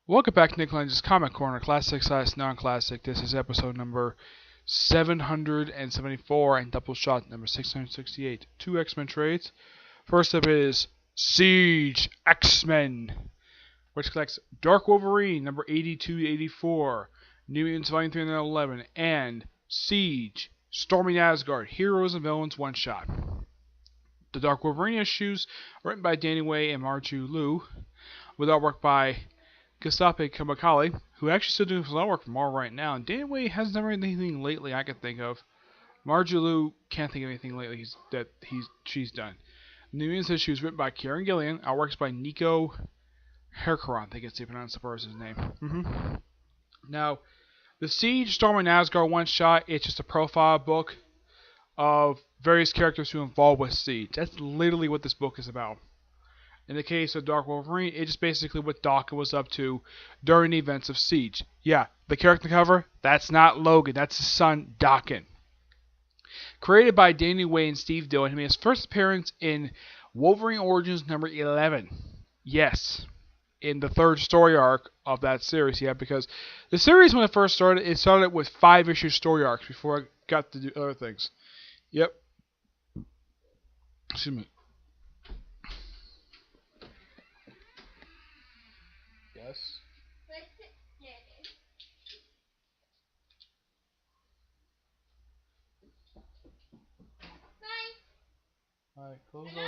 Welcome back to Nick Lenz's Comic Corner, classic size non-classic. This is episode number 774 and Doubleshot number 668. Two X-Men trades. First up is Siege X-Men, which collects Dark Wolverine number 82 to 84, New Mutants Volume 311, and Siege Storming Asgard Heroes and Villains One Shot. The Dark Wolverine issues written by Danny Way and Marju Liu, with artwork by Giuseppe Camuncoli, who actually still doing some artwork for Marvel right now. And Danny Way hasn't done anything lately I can think of. Marju Liu can't think of anything lately she's done. The New Mutants issue is written by Kieran Gillian. Artworks by Nico Hercaron. I think it's the pronounced the person's name. Now, the Siege Storming Asgard one shot. It's just a profile book of various characters who are involved with Siege. That's literally what this book is about. In the case of Dark Wolverine, it's just basically what Dawkins was up to during the events of Siege. Yeah, the character cover, that's not Logan, that's his son, Dawkins. Created by Danny Way and Steve Dillon, he made his first appearance in Wolverine Origins number 11. Yes, in the third story arc of that series, yeah, because the series when it first started, it started with 5-issue story arcs before it got to do other things. Yep. Excuse me. Yes. Alright, close the door.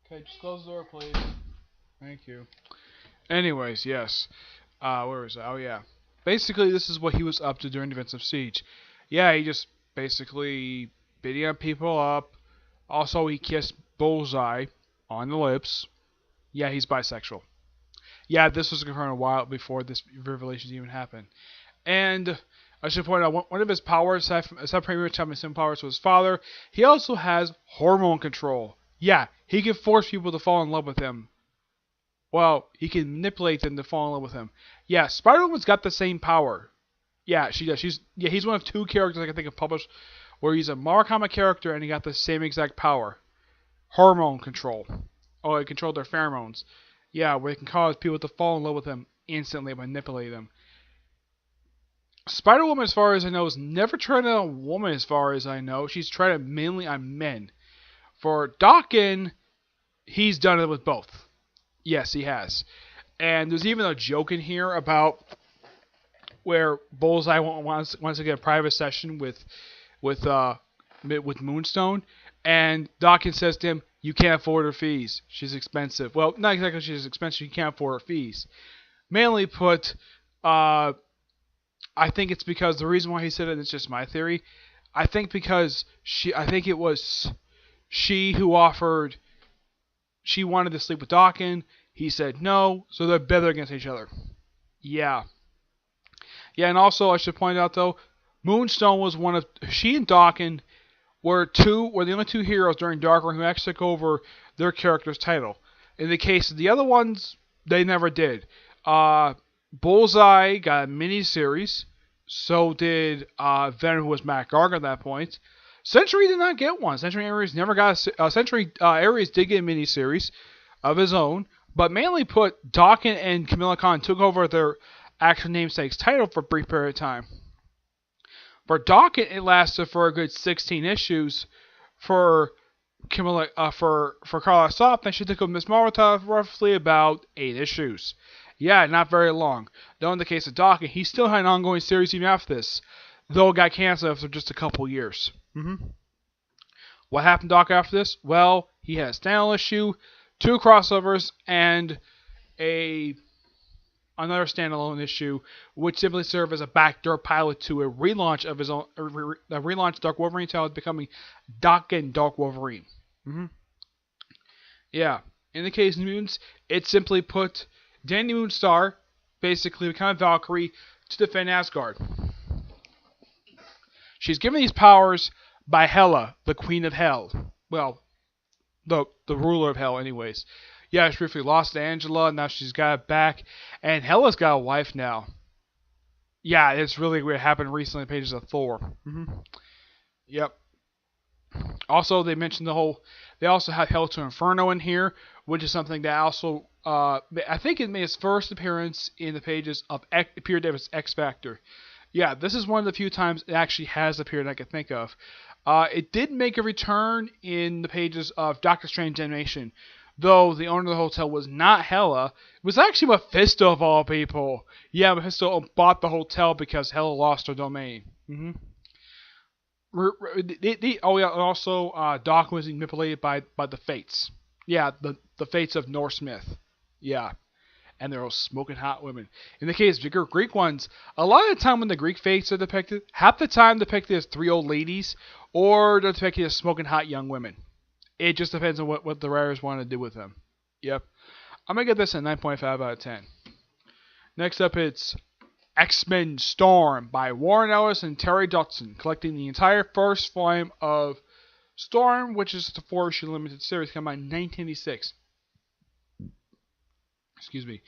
Okay, just close the door, please. Thank you. Anyways, yes. Where was I? Oh, yeah. Basically, this is what he was up to during the events of Siege. Yeah, he just basically beating people up. Also, he kissed Bullseye on the lips. Yeah, he's bisexual. Yeah, this was confirmed a while before this revelation even happened. And I should point out, one of his powers, aside pretty much having some powers to his father, he also has hormone control. Yeah, he can force people to fall in love with him. Well, he can manipulate them to fall in love with him. Yeah, Spider-Woman's got the same power. Yeah, she does. He's one of 2 characters I can think of published where he's a Marvel comic character and he got the same exact power. Hormone control. Oh, he controlled their pheromones. Yeah, where he can cause people to fall in love with him instantly by manipulating them. Spider-Woman, as far as I know, has never tried on a woman, as far as I know. She's tried it mainly on men. For Dawkins, he's done it with both. Yes, he has. And there's even a joke in here about where Bullseye wants to get a private session with Moonstone, and Dawkins says to him, "You can't afford her fees. She's expensive." Well, not exactly she's expensive. You can't afford her fees. Mainly put, I think it's because the reason why he said it is just my theory. I think because it was she who offered. She wanted to sleep with Dawkins. He said no, so they're better against each other. Yeah. Yeah, and also I should point out though, Moonstone was one of she and Dawkins were the only 2 heroes during Dark Reign who actually took over their character's title. In the case of the other ones, they never did. Bullseye got a mini-series. So did Venom, who was Matt Gargan at that point. Sentry did not get one. Sentry Ares never got Ares did get a mini-series of his own, but mainly put Dawkins and Kamala Khan took over their actual namesake's title for a brief period of time. For Dawkins, it lasted for a good 16 issues. For Carla Soft, and she took over Miss Marvel roughly about 8 issues. Yeah, not very long. Though in the case of Dawkins, he still had an ongoing series even after this, though it got canceled after just a couple years. What happened to Dawkins after this? Well, he had a standalone issue, 2 crossovers, and another standalone issue, which simply served as a backdoor pilot to a relaunch of his own, a relaunch of Dark Wolverine title, becoming Dawkins Dark Wolverine. Yeah, in the case of Mutants, it simply put Danny Moonstar, basically become a Valkyrie, to defend Asgard. She's given these powers by Hela, the Queen of Hell. Well, the ruler of Hell, anyways. Yeah, she briefly lost Angela, now she's got it back, and Hela's got a wife now. Yeah, it's really what happened recently in the pages of Thor. Yep. Also, they mentioned they also have Hell to Inferno in here, which is something that also, I think it made its first appearance in the pages of Peter David's X Factor. Yeah, this is one of the few times it actually has appeared I can think of. It did make a return in the pages of Doctor Strange Animation, though the owner of the hotel was not Hela. It was actually Mephisto of all people. Yeah, Mephisto bought the hotel because Hela lost her domain. Oh yeah, and also Doc was manipulated by the Fates. Yeah, the Fates of Norse myth. Yeah, and they're all smoking hot women. In the case of the Greek ones, a lot of the time when the Greek Fates are depicted, half the time depicted as three old ladies, or they're depicted as smoking hot young women. It just depends on what the writers want to do with them. Yep. I'm going to give this a 9.5 out of 10. Next up, it's X-Men Storm by Warren Ellis and Terry Dodson, collecting the entire first volume of Storm, which is the 4-issue limited series, come out in 1986. Excuse me.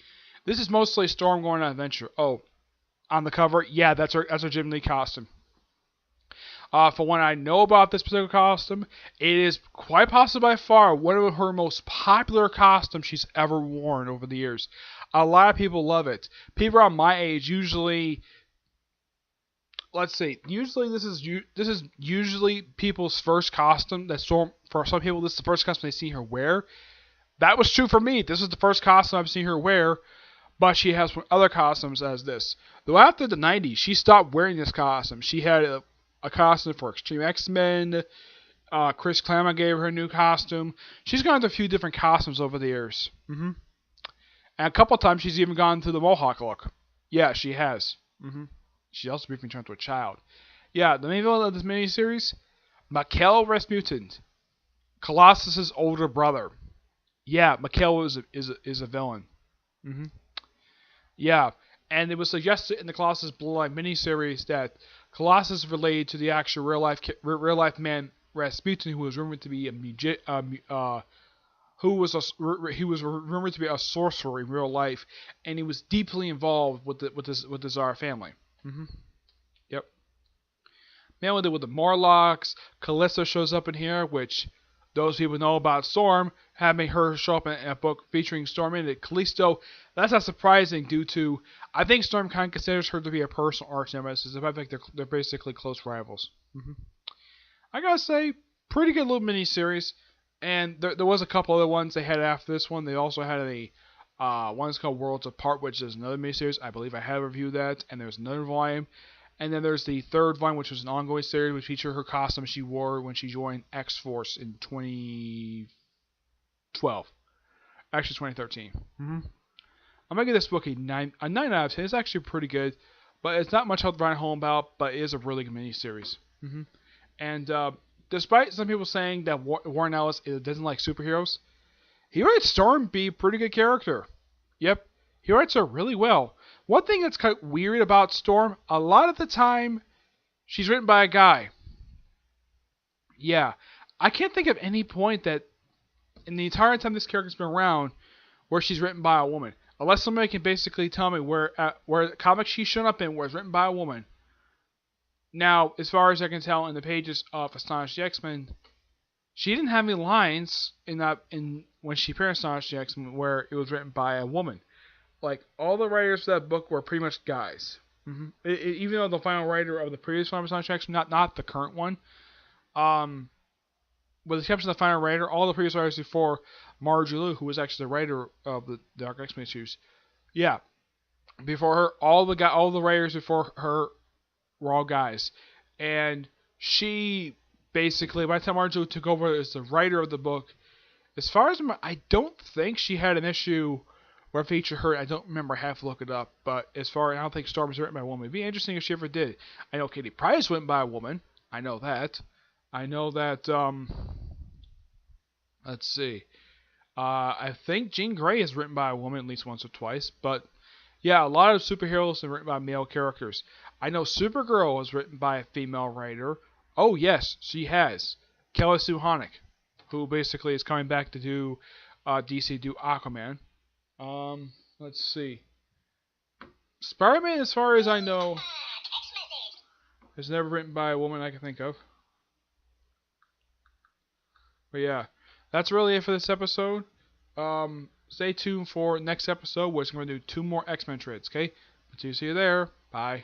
This is mostly Storm going on an adventure. Oh, on the cover, yeah, that's her Jim Lee costume. For what I know about this particular costume, it is quite possibly by far one of her most popular costumes she's ever worn over the years. A lot of people love it. People around my age usually, let's see, usually this is usually people's first costume. For some people, this is the first costume they see her wear. That was true for me. This is the first costume I've seen her wear, but she has other costumes as this. Though after the 90s, she stopped wearing this costume. She had a costume for Extreme X-Men. Chris Claremont gave her a new costume. She's gone to a few different costumes over the years. And a couple of times she's even gone to the Mohawk look. Yeah, she has. She also briefly turned to a child. Yeah, the main villain of this miniseries, Mikhail Rasputin, Colossus's older brother. Yeah, Mikhail is a villain. Yeah, and it was suggested in the Colossus Bloodline miniseries that Colossus related to the actual real life man Rasputin, who was rumored to be he was rumored to be a sorcerer in real life, and he was deeply involved with the Tsar family. Yep. Now with the Morlocks, Callisto shows up in here, which those people know about Storm, having her show up in a book featuring Storm in it. Callisto, that's not surprising due to, I think Storm kind of considers her to be a personal arch nemesis. I think they're basically close rivals. I gotta say, pretty good little mini-series. And there was a couple other ones they had after this one. They also had one that's called Worlds Apart, which is another miniseries. I believe I have reviewed that. And there's another volume. And then there's the third volume, which was an ongoing series, which featured her costume she wore when she joined X-Force in 2012. Actually, 2013. I'm going to give this book a 9 out of 10. It's actually pretty good, but it's not much to write home about, but it is a really good miniseries. And despite some people saying that Warren Ellis doesn't like superheroes, he writes Storm be a pretty good character. Yep, he writes her really well. One thing that's kind of weird about Storm, a lot of the time, she's written by a guy. Yeah, I can't think of any point that, in the entire time this character's been around, where she's written by a woman. Unless somebody can basically tell me where the comic she's shown up in was written by a woman. Now, as far as I can tell in the pages of Astonish the X-Men, she didn't have any lines in when she appeared in Astonish the X-Men where it was written by a woman. Like, all the writers for that book were pretty much guys. Even though the final writer of the previous one was Astonish the X-Men, not the current one, with the exception of the final writer, all the previous writers before Marjorie Liu, who was actually the writer of the Dark X-Men issues, yeah, before her, all the writers before her were all guys, and she basically, by the time Marjorie Liu took over as the writer of the book, as far as I don't think she had an issue where it featured her. I don't remember. I have to look it up, but I don't think Storm was written by a woman. It'd be interesting if she ever did. I know Katie Price went by a woman. I know that. Let's see. I think Jean Grey is written by a woman at least once or twice, but yeah, a lot of superheroes are written by male characters. I know Supergirl was written by a female writer. Oh yes, she has. Kelly Sue Honig, who basically is coming back to do DC do Aquaman. Let's see. Spider-Man, as far as I know, is never written by a woman I can think of. But yeah, that's really it for this episode. Stay tuned for next episode, which I'm going to do 2 more X-Men trades, okay? See you there. Bye.